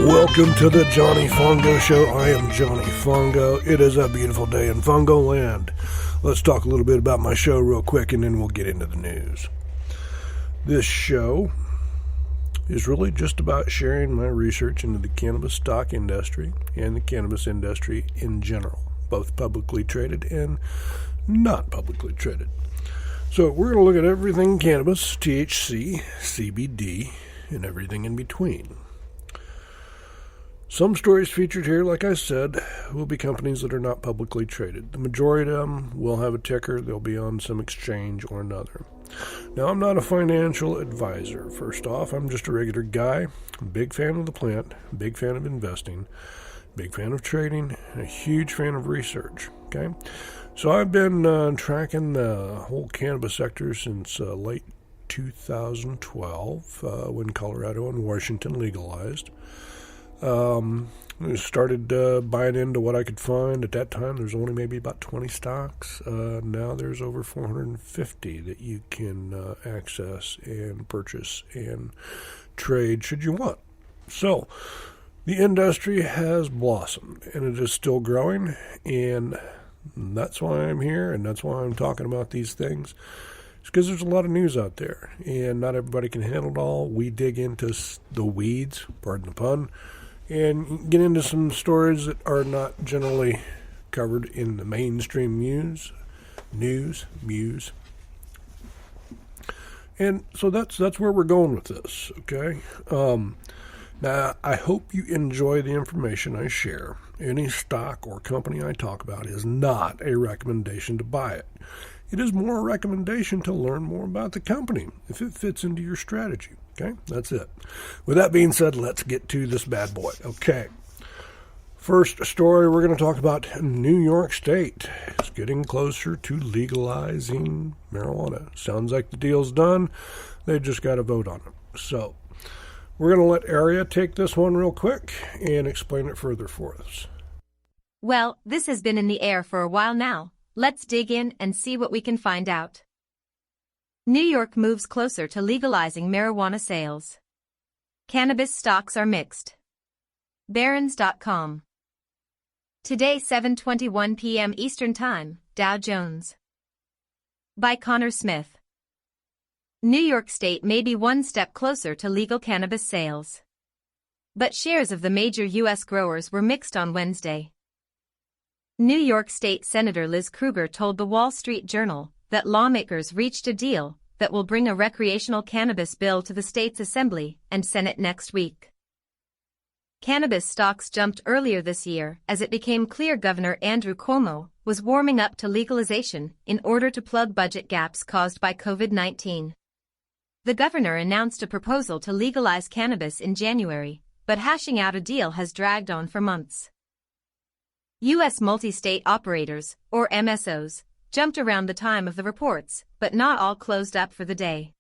Welcome to the Johnny Fongo Show. I am Johnny Fongo. It is a beautiful day in Fongo land. Let's talk a little bit about my show real quick and then we'll get into the news. This show is really just about sharing my research into the cannabis stock industry and the cannabis industry in general, both publicly traded and not publicly traded. So we're going to look at everything cannabis, THC, CBD, and everything in between. Some stories featured here, like I said, will be companies that are not publicly traded. The majority of them will have a ticker. They'll be on some exchange or another. Now, I'm not a financial advisor. First off, I'm just a regular guy, big fan of the plant, big fan of investing, big fan of trading, and a huge fan of research. Okay, so I've been tracking the whole cannabis sector since late 2012 when Colorado and Washington legalized. I started buying into what I could find. At that time, there's only maybe about 20 stocks. Now there's over 450 that you can access and purchase and trade should you want. So the industry has blossomed, and it is still growing, and that's why I'm here, and that's why I'm talking about these things. It's because there's a lot of news out there, and not everybody can handle it all. We dig into the weeds, pardon the pun, and get into some stories that are not generally covered in the mainstream news. And so that's where we're going with this, okay? Now, I hope you enjoy the information I share. Any stock or company I talk about is not a recommendation to buy it. It is more a recommendation to learn more about the company if it fits into your strategy. Okay, that's it. With that being said, let's get to this bad boy. Okay, first story we're going to talk about New York State. It's getting closer to legalizing marijuana. Sounds like the deal's done. They just got to vote on it. So we're going to let Aria take this one real quick and explain it further for us. Well, this has been in the air for a while now. Let's dig in and see what we can find out. New York moves closer to legalizing marijuana sales. Cannabis stocks are mixed. Barron's.com. Today 7:21 p.m. Eastern Time, Dow Jones. By Connor Smith. New York State may be one step closer to legal cannabis sales. But shares of the major U.S. growers were mixed on Wednesday. New York State Senator Liz Krueger told the Wall Street Journal that lawmakers reached a deal that will bring a recreational cannabis bill to the state's Assembly and Senate next week. Cannabis stocks jumped earlier this year as it became clear Governor Andrew Cuomo was warming up to legalization in order to plug budget gaps caused by COVID-19. The governor announced a proposal to legalize cannabis in January, but hashing out a deal has dragged on for months. U.S. multi-state operators, or MSOs, jumped around the time of the reports, but not all closed up for the day.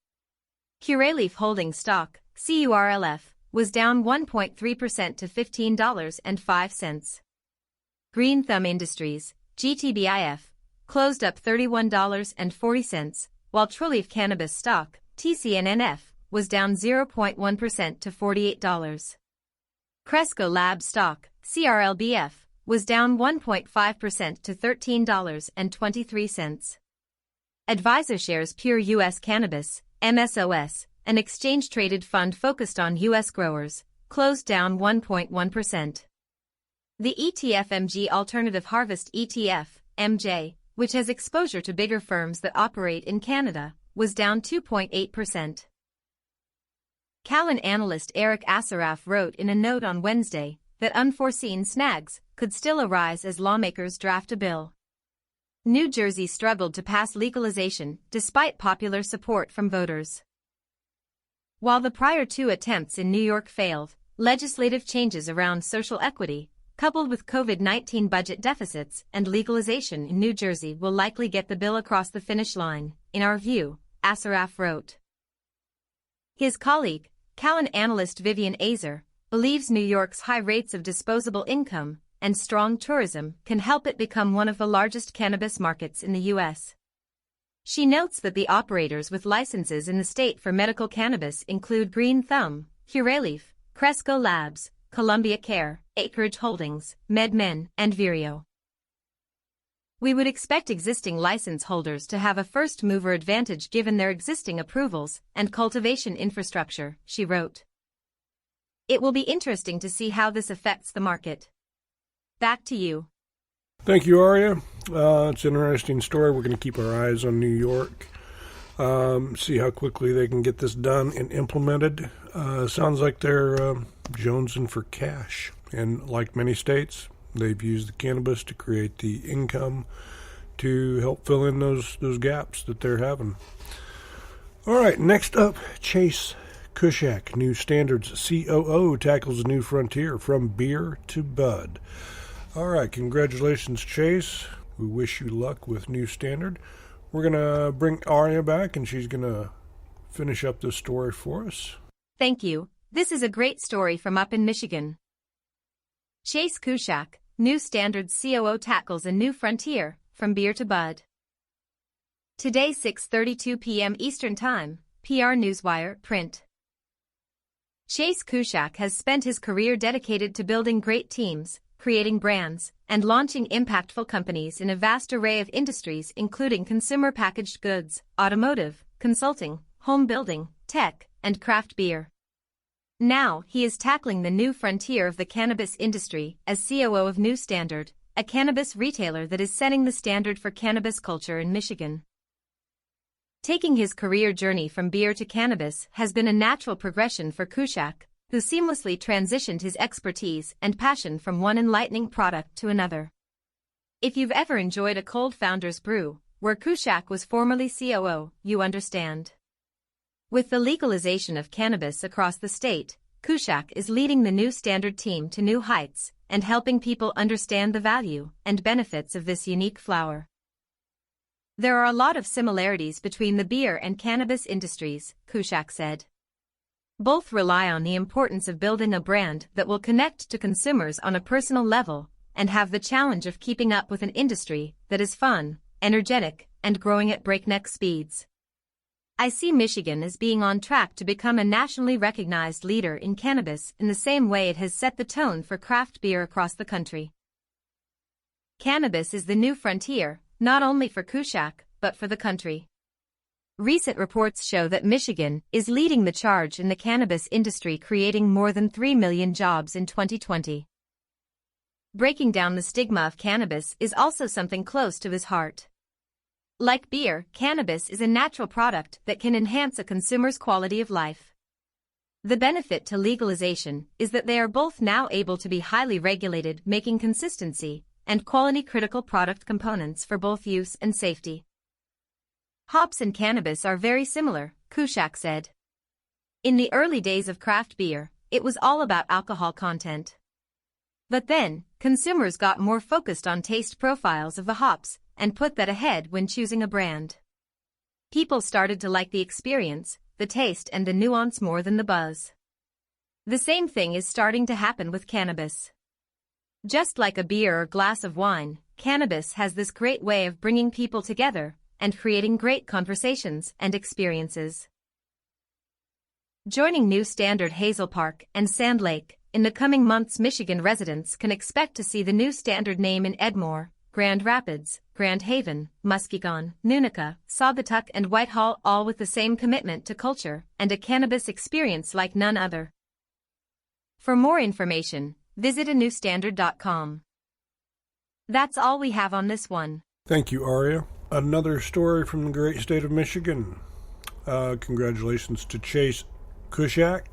Curaleaf Holdings stock, CURLF, was down 1.3% to $15.05. Green Thumb Industries, GTBIF, closed up $31.40, while Trulieve Cannabis stock, TCNNF, was down 0.1% to $48. Cresco Labs stock, CRLBF, was down 1.5% to $13.23. Advisor Shares Pure U.S. Cannabis, MSOS, an exchange-traded fund focused on U.S. growers, closed down 1.1%. The ETF MG Alternative Harvest ETF, MJ, which has exposure to bigger firms that operate in Canada, was down 2.8%. Callan analyst Eric Asaraf wrote in a note on Wednesday that unforeseen snags could still arise as lawmakers draft a bill. New Jersey struggled to pass legalization despite popular support from voters. While the prior two attempts in New York failed, legislative changes around social equity, coupled with COVID-19 budget deficits and legalization in New Jersey will likely get the bill across the finish line, in our view, Asaraf wrote. His colleague, Callan analyst Vivian Azer, believes New York's high rates of disposable income and strong tourism can help it become one of the largest cannabis markets in the U.S. She notes that the operators with licenses in the state for medical cannabis include Green Thumb, Curaleaf, Cresco Labs, Columbia Care, Acreage Holdings, MedMen, and Vireo. We would expect existing license holders to have a first-mover advantage given their existing approvals and cultivation infrastructure, she wrote. It will be interesting to see how this affects the market. Back to you. Thank you, Aria. It's an interesting story. We're going to keep our eyes on New York, see how quickly they can get this done and implemented. Sounds like they're jonesing for cash. And like many states, they've used the cannabis to create the income to help fill in those gaps that they're having. All right, next up, Chase Kushak, New Standards COO, tackles a new frontier from beer to bud. All right, congratulations, Chase. We wish you luck with New Standard. We're going to bring Aria back, and she's going to finish up this story for us. Thank you. This is a great story from up in Michigan. Chase Kushak, New Standards COO, tackles a new frontier, from beer to bud. Today, 6:32 p.m. Eastern Time, PR Newswire, print. Chase Kushak has spent his career dedicated to building great teams, creating brands, and launching impactful companies in a vast array of industries including consumer packaged goods, automotive, consulting, home building, tech, and craft beer. Now, he is tackling the new frontier of the cannabis industry as COO of New Standard, a cannabis retailer that is setting the standard for cannabis culture in Michigan. Taking his career journey from beer to cannabis has been a natural progression for Kushak, who seamlessly transitioned his expertise and passion from one enlightening product to another. If you've ever enjoyed a cold founder's brew, where Kushak was formerly COO, you understand. With the legalization of cannabis across the state, Kushak is leading the New Standard team to new heights and helping people understand the value and benefits of this unique flower. There are a lot of similarities between the beer and cannabis industries, Kushak said. Both rely on the importance of building a brand that will connect to consumers on a personal level and have the challenge of keeping up with an industry that is fun, energetic, and growing at breakneck speeds. I see Michigan as being on track to become a nationally recognized leader in cannabis in the same way it has set the tone for craft beer across the country. Cannabis is the new frontier, not only for Kushak, but for the country. Recent reports show that Michigan is leading the charge in the cannabis industry, creating more than 3 million jobs in 2020. Breaking down the stigma of cannabis is also something close to his heart. Like beer, cannabis is a natural product that can enhance a consumer's quality of life. The benefit to legalization is that they are both now able to be highly regulated, making consistency and quality critical product components for both use and safety. Hops and cannabis are very similar, Kushak said. In the early days of craft beer, it was all about alcohol content. But then, consumers got more focused on taste profiles of the hops and put that ahead when choosing a brand. People started to like the experience, the taste, and the nuance more than the buzz. The same thing is starting to happen with cannabis. Just like a beer or glass of wine, cannabis has this great way of bringing people together and creating great conversations and experiences. Joining New Standard Hazel Park and Sand Lake, in the coming months Michigan residents can expect to see the New Standard name in Edmore, Grand Rapids, Grand Haven, Muskegon, Nunica, Saugatuck, and Whitehall, all with the same commitment to culture and a cannabis experience like none other. For more information, visit anewstandard.com. That's all we have on this one. Thank you, Aria. Another story from the great state of Michigan. Congratulations to Chase Kushak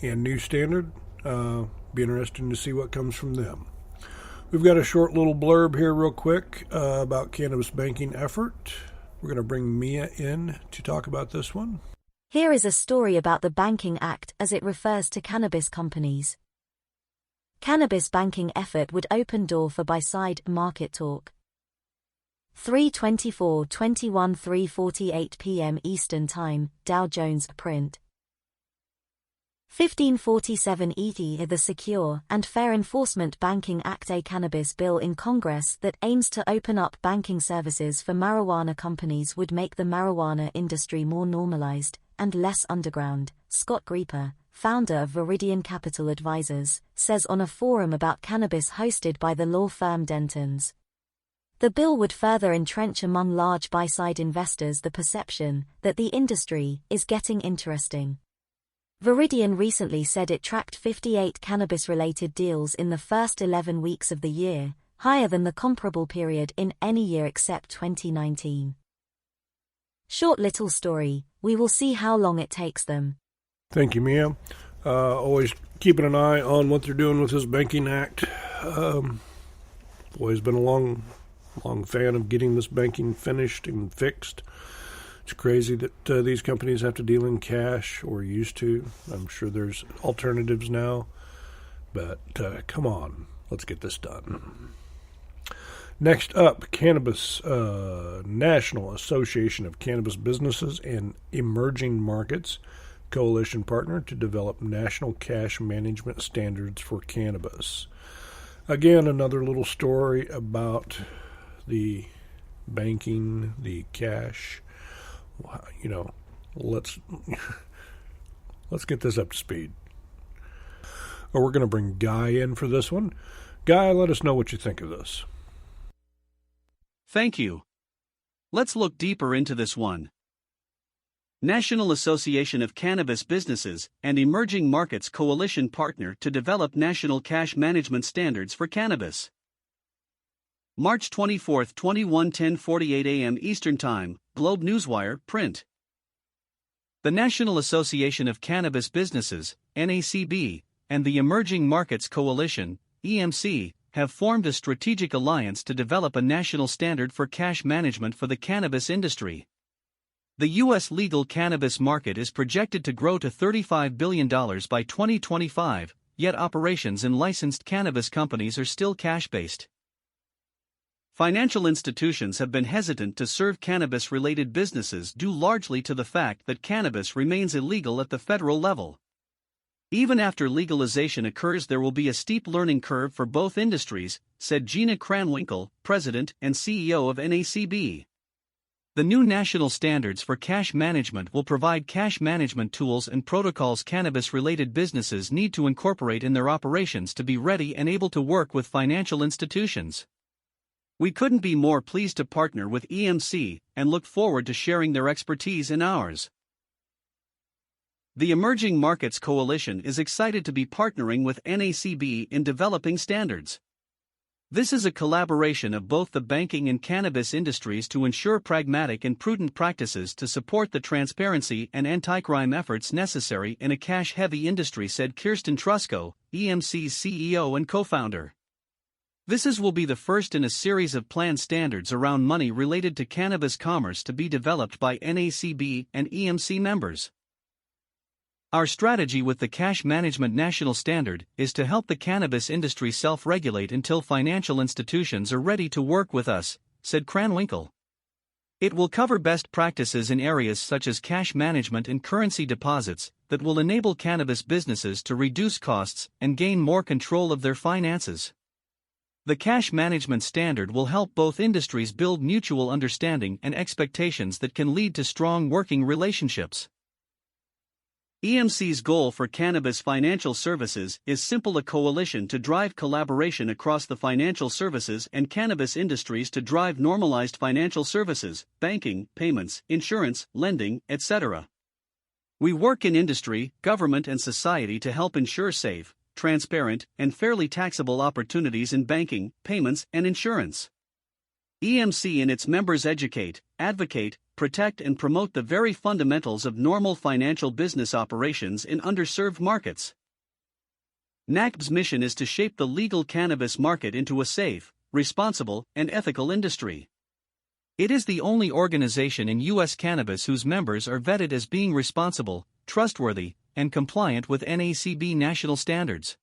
and New Standard. Be interesting to see what comes from them. We've got a short little blurb here real quick about cannabis banking effort. We're going to bring Mia in to talk about this one. Here is a story about the Banking Act as it refers to cannabis companies. Cannabis banking effort would open door for buy-side market talk. 3:24:21 3:48 p.m. Eastern Time, Dow Jones print. 1547 ET the Secure and Fair Enforcement Banking Act, a cannabis bill in Congress that aims to open up banking services for marijuana companies, would make the marijuana industry more normalized and less underground. Scott Grieper, founder of Viridian Capital Advisors, says on a forum about cannabis hosted by the law firm Dentons. The bill would further entrench among large buy-side investors the perception that the industry is getting interesting. Viridian recently said it tracked 58 cannabis-related deals in the first 11 weeks of the year, higher than the comparable period in any year except 2019. Short little story, we will see how long it takes them. Thank you, Mia. Always keeping an eye on what they're doing with this Banking Act. Always been a long fan of getting this banking finished and fixed. It's crazy that these companies have to deal in cash, or used to. I'm sure there's alternatives now. But come on, let's get this done. Next up, Cannabis National Association of Cannabis Businesses and Emerging Markets coalition partner to develop national cash management standards for cannabis. Again, another little story about the banking, the cash. Let's get this up to speed. We're going to bring Guy in for this one. Guy, let us know what you think of this. Thank you. Let's look deeper into this one. National Association of Cannabis Businesses and Emerging Markets coalition partner to develop national cash management standards for cannabis. March 24, 21, 10:48 a.m. Eastern Time, Globe Newswire, print. The National Association of Cannabis Businesses, NACB, and the Emerging Markets Coalition, EMC, have formed a strategic alliance to develop a national standard for cash management for the cannabis industry. The U.S. legal cannabis market is projected to grow to $35 billion by 2025, yet operations in licensed cannabis companies are still cash-based. Financial institutions have been hesitant to serve cannabis-related businesses due largely to the fact that cannabis remains illegal at the federal level. Even after legalization occurs, there will be a steep learning curve for both industries, said Gina Kranwinkle, President and CEO of NACB. The new national standards for cash management will provide cash management tools and protocols cannabis-related businesses need to incorporate in their operations to be ready and able to work with financial institutions. We couldn't be more pleased to partner with EMC and look forward to sharing their expertise and ours. The Emerging Markets Coalition is excited to be partnering with NACB in developing standards. This is a collaboration of both the banking and cannabis industries to ensure pragmatic and prudent practices to support the transparency and anti-crime efforts necessary in a cash-heavy industry, said Kirsten Trusco, EMC's CEO and co-founder. This will be the first in a series of planned standards around money related to cannabis commerce to be developed by NACB and EMC members. Our strategy with the Cash Management National Standard is to help the cannabis industry self-regulate until financial institutions are ready to work with us, said Kranwinkle. It will cover best practices in areas such as cash management and currency deposits that will enable cannabis businesses to reduce costs and gain more control of their finances. The Cash Management Standard will help both industries build mutual understanding and expectations that can lead to strong working relationships. EMC's goal for cannabis financial services is simple: a coalition to drive collaboration across the financial services and cannabis industries to drive normalized financial services, banking, payments, insurance, lending, etc. We work in industry, government and society to help ensure safe, transparent, and fairly taxable opportunities in banking, payments, and insurance. EMC and its members educate, advocate, protect and promote the very fundamentals of normal financial business operations in underserved markets. NACB's mission is to shape the legal cannabis market into a safe, responsible, and ethical industry. It is the only organization in U.S. cannabis whose members are vetted as being responsible, trustworthy, and compliant with NACB national standards.